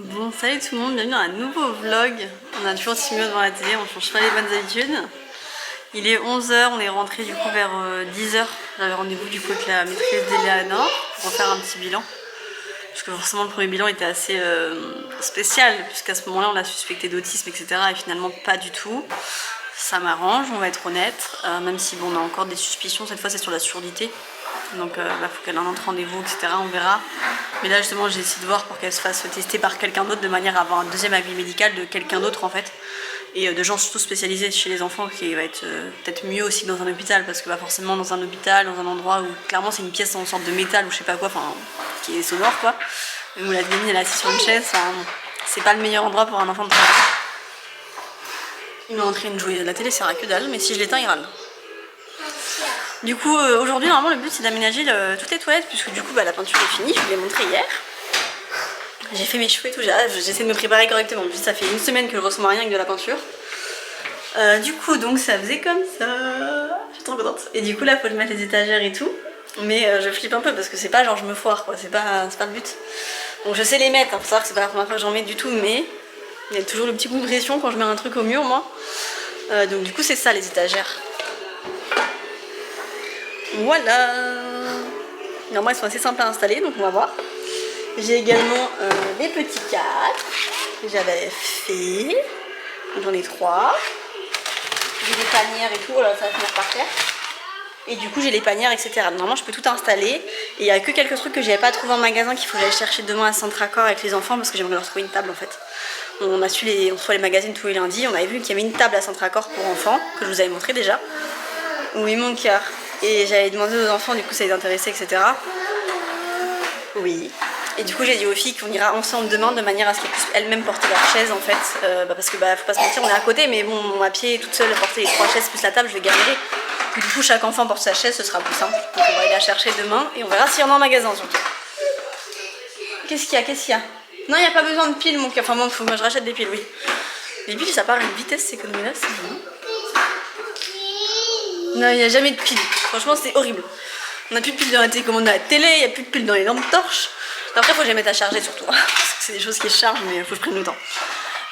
Bon, salut tout le monde, bienvenue dans un nouveau vlog. On a toujours Timio devant la télé, on change pas les bonnes habitudes. Il est 11 h, on est rentré du coup vers 10 h. J'avais rendez-vous du coup avec la maîtresse d'Eleanor pour faire un petit bilan. Parce que forcément le premier bilan était assez spécial, puisqu'à ce moment-là on l'a suspecté d'autisme, etc. Et finalement pas du tout. Ça m'arrange, on va être honnête, même si bon, on a encore des suspicions, cette fois c'est sur la surdité. Donc il faut qu'elle ait un autre rendez-vous, etc. On verra. Mais là justement j'ai essayé de voir pour qu'elle se fasse tester par quelqu'un d'autre de manière à avoir un deuxième avis médical de quelqu'un d'autre en fait. Et de gens surtout spécialisés chez les enfants, qui va être peut-être mieux aussi dans un hôpital, parce que forcément dans un hôpital, dans un endroit où clairement c'est une pièce en sorte de métal ou je sais pas quoi, enfin qui est sonore quoi, où la gamine elle est assise sur une chaise, c'est pas le meilleur endroit pour un enfant de 3 ans. Il m'a entré une jouée, la télé sert à que dalle, mais si je l'éteins il râle. Du coup aujourd'hui normalement le but c'est d'aménager toutes les toilettes, puisque du coup la peinture est finie, je vous l'ai montré hier. J'ai fait mes cheveux et tout, j'essaie de me préparer correctement, puis ça fait une semaine que je ressens rien avec de la peinture. Du coup donc ça faisait comme ça, je suis trop contente. Et du coup là faut que je mette les étagères et tout, mais je flippe un peu parce que c'est pas genre je me foire quoi, c'est pas le but. Donc je sais les mettre, faut savoir que c'est pas la première fois que j'en mets du tout, mais il y a toujours le petit coup de pression quand je mets un truc au mur moi. Donc du coup c'est ça les étagères. Voilà. Normalement elles sont assez simples à installer, donc on va voir. J'ai également des petits cadres que j'avais fait. J'en ai 3. J'ai des panières et tout, voilà, ça va finir par terre. Et du coup j'ai les panières, etc. Normalement je peux tout installer. Et il n'y a que quelques trucs que j'avais pas trouvé en magasin qu'il faut que j'aille chercher demain à Centracor avec les enfants, parce que j'aimerais leur trouver une table en fait. On reçoit les magazines tous les lundis. On avait vu qu'il y avait une table à Centracor pour enfants, que je vous avais montré déjà. Oui mon cœur. Et j'avais demandé aux enfants, du coup ça les intéressait, etc. Oui. Et du coup j'ai dit aux filles qu'on ira ensemble demain de manière à ce qu'elles puissent elles-mêmes porter leur chaise en fait. Parce que faut pas se mentir, on est à côté, mais bon à pied toute seule porter les 3 chaises plus la table je vais galérer. Du coup chaque enfant porte sa chaise, ce sera plus simple. Donc on va aller la chercher demain et on verra s'il y en a en magasin surtout. Qu'est-ce qu'il y a? Non il n'y a pas besoin de piles mon cœur, enfin moi je rachète des piles, oui. Les piles ça part à une vitesse ces conneries là, c'est bon. Non il n'y a jamais de piles, franchement c'est horrible. On n'a plus de piles dans la télécommande de la télé, il n'y a plus de piles dans les lampes torches. Après faut que je les mette à charger surtout, parce que c'est des choses qui se chargent mais il faut que je prenne le temps.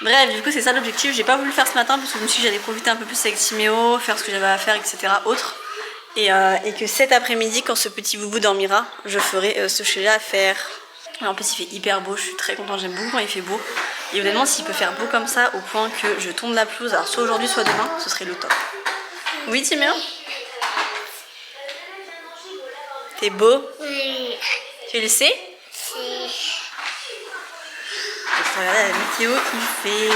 Bref, du coup c'est ça l'objectif, j'ai pas voulu le faire ce matin parce que je me suis dit que j'allais profiter un peu plus avec Timéo, faire ce que j'avais à faire, etc. autre. Et que cet après-midi, quand ce petit boubou dormira, je ferai ce que j'ai à faire. Alors, en plus il fait hyper beau, je suis très contente, j'aime beaucoup quand il fait beau. Et honnêtement s'il peut faire beau comme ça au point que je tonde la pelouse, alors soit aujourd'hui soit demain, ce serait le top. Oui Timéo? T'es beau? Oui. Tu le sais? Oui. Regardez la météo qu'il fait.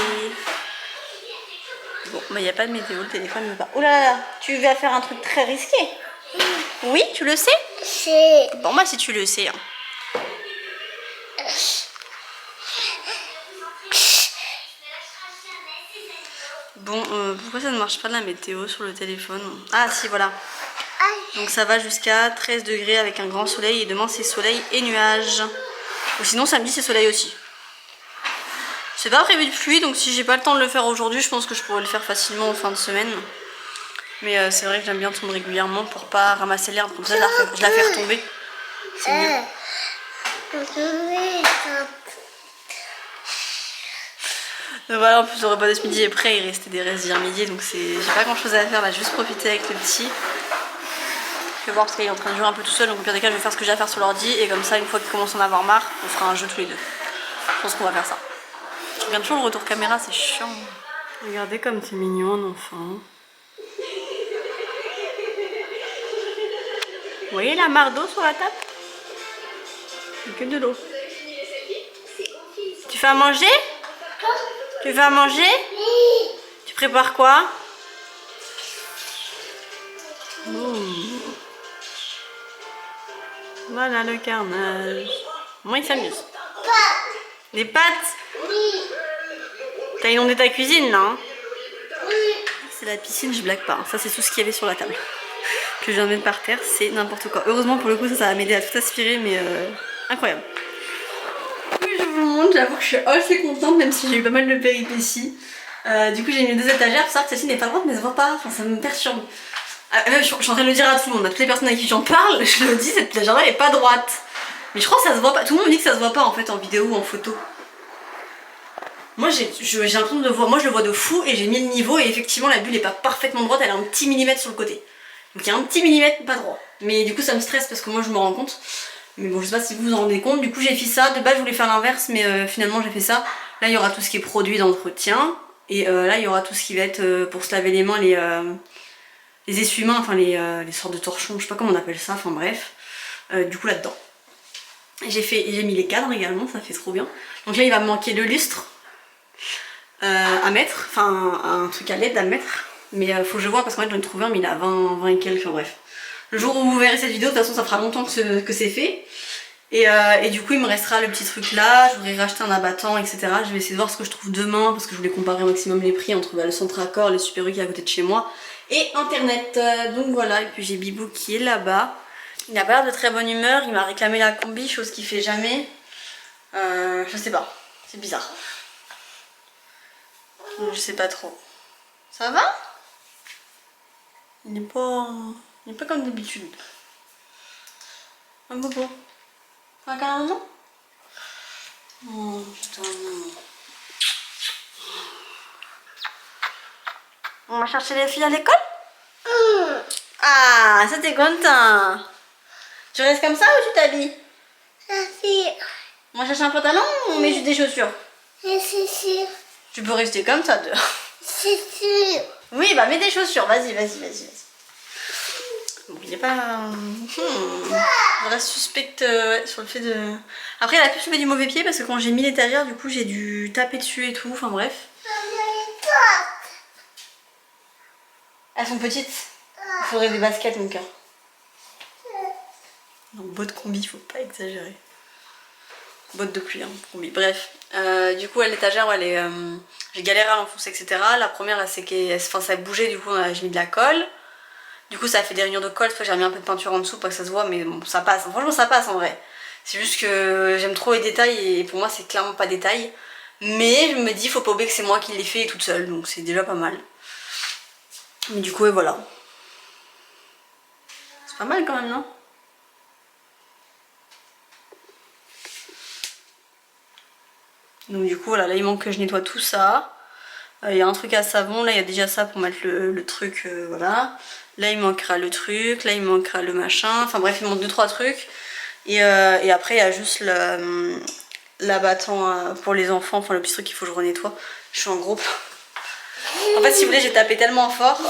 Bon, il n'y a pas de météo, le téléphone ne va pas. Oh là là, tu vas faire un truc très risqué. Oui, tu le sais? C'est... Bon, moi si tu le sais. Hein. Bon, pourquoi ça ne marche pas la météo sur le téléphone? Ah si, voilà. Donc ça va jusqu'à 13 degrés avec un grand soleil et demain c'est soleil et nuages. Ou sinon samedi c'est soleil aussi. C'est pas prévu de pluie, donc si j'ai pas le temps de le faire aujourd'hui, je pense que je pourrais le faire facilement en fin de semaine. Mais c'est vrai que j'aime bien tondre régulièrement pour pas ramasser l'herbe, comme ça je la fais retomber. C'est mieux. Donc voilà, en plus le repas de ce midi est prêt, il restait des restes d'hier midi, donc j'ai pas grand chose à faire là, juste profiter avec le petit. Je vais voir parce qu'il est en train de jouer un peu tout seul, donc au pire des cas je vais faire ce que j'ai à faire sur l'ordi et comme ça une fois qu'il commence à en avoir marre, on fera un jeu tous les deux. Je pense qu'on va faire ça. Je regarde toujours le retour caméra, c'est chiant. Regardez comme c'est mignon un enfant. Vous voyez la mare d'eau sur la table? C'est que de l'eau. Tu fais à manger? Tu fais à manger? Tu prépares quoi? Voilà le carnage. Moi il s'amuse. Des pâtes? Oui. T'as inondé ta cuisine là hein? Oui. C'est la piscine, je blague pas. Ça c'est tout ce qu'il y avait sur la table. Que je viens de mettre par terre, c'est n'importe quoi. Heureusement pour le coup ça va m'aider à tout aspirer, mais incroyable. Oui, je vous le montre, j'avoue que je suis assez contente même si j'ai eu pas mal de péripéties. Du coup j'ai mis 2 étagères pour savoir que celle-ci n'est pas droite mais elle se voit pas, enfin ça me perturbe. Même, je suis en train de le dire à tout le monde, à toutes les personnes avec qui j'en parle, je le dis, cette étagère là elle est pas droite. Mais je crois que ça se voit pas, tout le monde me dit que ça se voit pas en fait en vidéo ou en photo. Moi j'ai l'impression de voir, moi je le vois de fou et j'ai mis le niveau et effectivement la bulle est pas parfaitement droite, elle a un petit millimètre sur le côté. Donc il y a un petit millimètre pas droit. Mais du coup ça me stresse parce que moi je me rends compte. Mais bon je sais pas si vous vous en rendez compte, du coup j'ai fait ça, de base je voulais faire l'inverse mais finalement j'ai fait ça. Là il y aura tout ce qui est produit d'entretien et là il y aura tout ce qui va être pour se laver les mains, les essuie-mains, enfin les sortes de torchons, je sais pas comment on appelle ça, enfin bref. Du coup là-dedans. J'ai mis les cadres également, ça fait trop bien. Donc là il va me manquer le lustre à mettre, enfin un truc à LED à mettre. Mais faut que je vois parce qu'en fait j'en ai trouvé un mais il a 20 et quelques, enfin bref. Le jour où vous verrez cette vidéo, de toute façon ça fera longtemps que c'est fait. Et du coup il me restera le petit truc là, je voudrais racheter un abattant, etc. Je vais essayer de voir ce que je trouve demain parce que je voulais comparer au maximum les prix entre le centre Accor, les Super U qui est à côté de chez moi et internet. Donc voilà, et puis j'ai Bibou qui est là-bas. Il a pas l'air de très bonne humeur, il m'a réclamé la combi, chose qu'il fait jamais. Je sais pas, c'est bizarre. Je sais pas trop. Ça va? Il n'est pas comme d'habitude. Un bobo. Un câlin, non? Oh putain non. On va chercher les filles à l'école? Ah, ça t'es content. Tu restes comme ça ou tu t'habilles? On va chercher un pantalon ou on met juste des chaussures? C'est sûr. Tu peux rester comme ça dehors. C'est sûr. Oui, bah mets des chaussures, vas-y. Bon, il est pas... Je reste suspecte sur le fait de... Après, elle a plus fait du mauvais pied parce que quand j'ai mis l'étagère, du coup, j'ai dû taper dessus et tout, enfin bref. Elles sont petites. Il faudrait des baskets, mon cœur. Donc, botte combi, faut pas exagérer. Botte de pluie, hein, combi. Bref. Du coup, à l'étagère, ouais, j'ai galéré à l'enfoncer, etc. La première, c'est qu'elle ça a bougé, du coup, j'ai mis de la colle. Du coup, ça a fait des rainures de colle. J'ai remis un peu de peinture en dessous pour que ça se voit, mais bon, ça passe. Franchement, ça passe en vrai. C'est juste que j'aime trop les détails et pour moi, c'est clairement pas détail. Mais je me dis, faut pas oublier que c'est moi qui l'ai fait toute seule, donc c'est déjà pas mal. Mais du coup, et voilà. C'est pas mal quand même, non? Donc du coup, voilà, là il manque que je nettoie tout ça. Il y a un truc à savon, là il y a déjà ça pour mettre le truc, voilà. Là il manquera le truc, là il manquera le machin. Enfin bref, il manque 2-3 trucs. Et après il y a juste l'abattant pour les enfants, enfin le petit truc qu'il faut que je renettoie. Je suis en gros... En fait, si vous voulez, j'ai tapé tellement fort.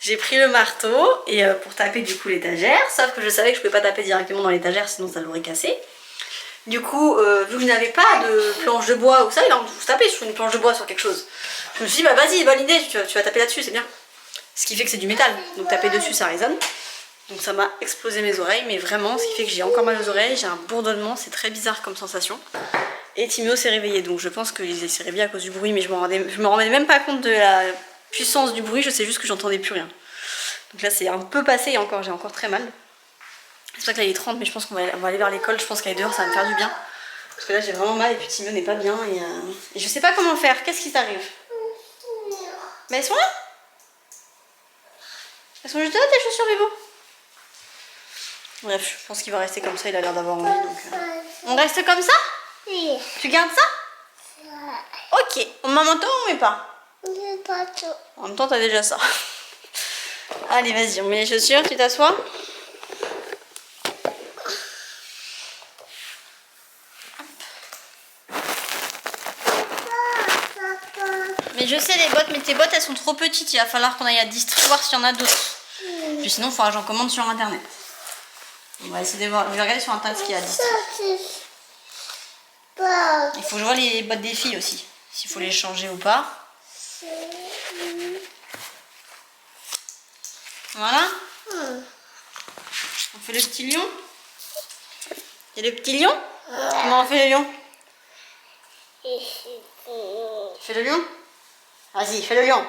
J'ai pris le marteau et pour taper du coup l'étagère. Sauf que je savais que je pouvais pas taper directement dans l'étagère, sinon ça l'aurait cassé. Du coup, vu que je n'avais pas de planche de bois ou ça, il a faut taper sur une planche de bois sur quelque chose. Je me suis dit, bah vas-y, bonne idée, tu vas taper là-dessus, c'est bien. Ce qui fait que c'est du métal, donc taper dessus ça résonne. Donc ça m'a explosé mes oreilles, mais vraiment, ce qui fait que j'ai encore mal aux oreilles, j'ai un bourdonnement, c'est très bizarre comme sensation. Et Timéo s'est réveillé, donc je pense qu'il s'est réveillé à cause du bruit, mais je me rendais même pas compte de la puissance du bruit, je sais juste que j'entendais plus rien. Donc là c'est un peu passé et encore j'ai encore très mal. C'est vrai que là il est 30, mais je pense qu'on va aller vers l'école, je pense qu'aller dehors ça va me faire du bien. Parce que là j'ai vraiment mal et puis Timéo n'est pas bien et je sais pas comment faire. Qu'est-ce qui t'arrive? Mais elles sont là? Elles sont juste là tes chaussures, Bébo? Bref, je pense qu'il va rester comme ça, il a l'air d'avoir envie donc... On reste comme ça? Oui. Tu gardes ça? Ok, on met un manteau ou on met pas? Pas tout. En même temps t'as déjà ça. Allez vas-y, on met les chaussures, tu t'assois? Mais je sais les bottes, mais tes bottes elles sont trop petites, il va falloir qu'on aille à District voir s'il y en a d'autres. Puis sinon il faudra que j'en commande sur internet. On va essayer de voir, je vais regarder sur internet ce qu'il y a à District. Il faut que je vois les bottes des filles aussi, s'il faut les changer ou pas. Voilà. On fait le petit lion. Il y a le petit lion. Comment on fait le lion? Fais le lion. Vas-y, fais le lion.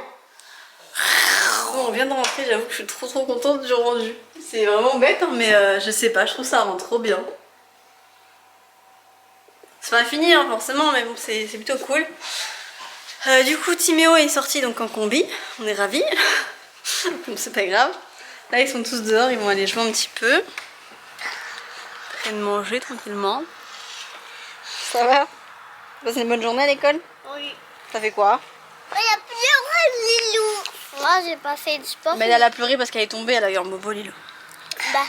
Bon, on vient de rentrer, j'avoue que je suis trop contente du rendu. C'est vraiment bête, hein, mais je sais pas, je trouve ça rend trop bien. C'est pas fini hein, forcément, mais bon, c'est plutôt cool. Du coup, Timéo est sorti donc en combi, on est ravis. Donc c'est pas grave. Là, ils sont tous dehors, ils vont aller jouer un petit peu. En train de manger tranquillement. Ça va? T'as passé une bonne journée à l'école? Oui. T'as fait quoi? Il y a pleuré Lilou. Moi, j'ai pas fait de sport. Mais elle a pleuré parce qu'elle est tombée, elle a eu un bobo Lilo. Bah,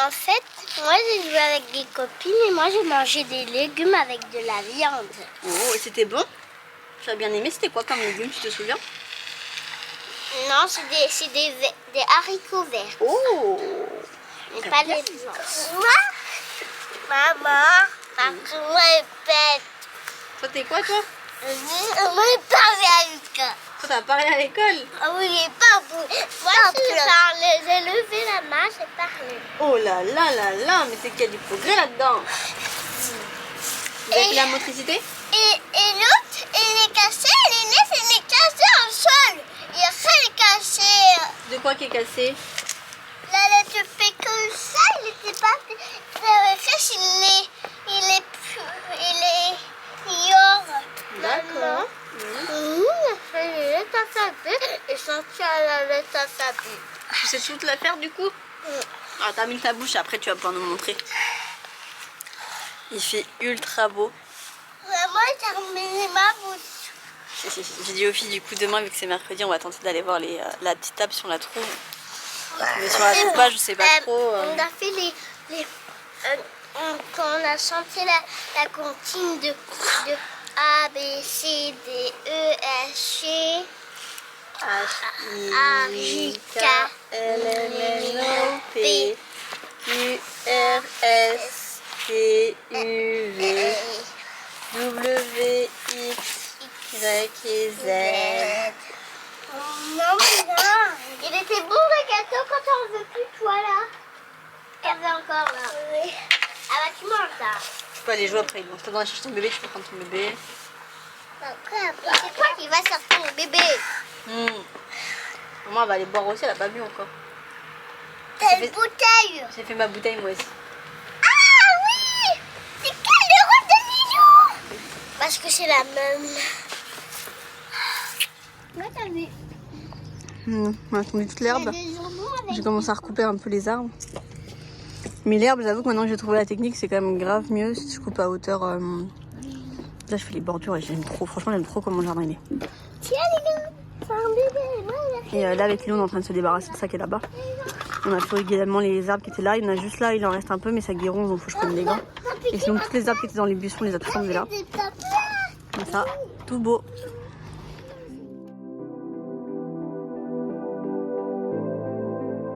en fait, moi, j'ai joué avec des copines et moi, j'ai mangé des légumes avec de la viande. Oh, et c'était bon? Tu as bien aimé, c'était quoi comme légumes, tu te souviens? Non, c'est des haricots verts. Oh! Mais pas les blancs. Maman, tu répètes. Toi, t'es quoi, toi? On m'a parlé à Lucas. Toi, t'as parlé à l'école? Ah oui, il est pas beau. Moi, j'ai parlé. J'ai levé la main, j'ai parlé. Oh là là là là, mais c'est qu'il y a du progrès là-dedans. Vous avez fait la motricité? Et l'autre, il est cassé, il est cassé en sol. Il est cassé. De quoi qui est cassé? La lettre fait comme ça, il était pas. Il est yor. D'accord. Il est alphabet et sorti à la lettre alphabet. Tu sais tout la faire du coup? Ah, t'as mis ta bouche, après tu vas pouvoir nous montrer. Il fait ultra beau. Vraiment, j'ai terminé ma bouche. J'ai dit aux filles, du coup, demain, vu que c'est mercredi, on va tenter d'aller voir la petite table si on la trouve. Mais si on la trouve pas, je sais pas trop. On a fait quand on a chanté la comptine de A, B, C, D, E, F, G, H, I, K, L, M, N, O, P, Q, R, S, T, U, V, W, X, Y et Z. Non, mais non. Il était bon le gâteau quand on veut plus toi là. Il y avait encore là. Oui. Ah bah tu manges là. Tu peux aller jouer après. Donc, si t'as besoin de chercher ton bébé, tu peux prendre ton bébé. C'est toi qui vas sortir le bébé. Maman, elle va aller boire aussi, elle a pas bu encore. T'as une bouteille. J'ai fait ma bouteille moi aussi. Ah oui. C'est quelle le rôle de Lilou? Parce que c'est la même. Moi t'as vu. On a tombé toute l'herbe. Il y a des journaux avec. J'ai commencé à recouper un peu les arbres. Mais l'herbe, j'avoue que maintenant que j'ai trouvé la technique, c'est quand même grave mieux si je coupe à hauteur. Là, je fais les bordures et j'aime trop. Franchement, j'aime trop comment le jardin il est. Tiens les gars, c'est un bébé. Voilà. Et là, avec Léo, on est en train de se débarrasser de ça qui est là-bas. On a fait également les arbres qui étaient là. Il y en a juste là, il en reste un peu, mais ça guéronce, donc faut que je prenne des gants. Et sinon, toutes les arbres qui étaient dans les buissons, on les a tous enlevés là. Comme ça, tout beau.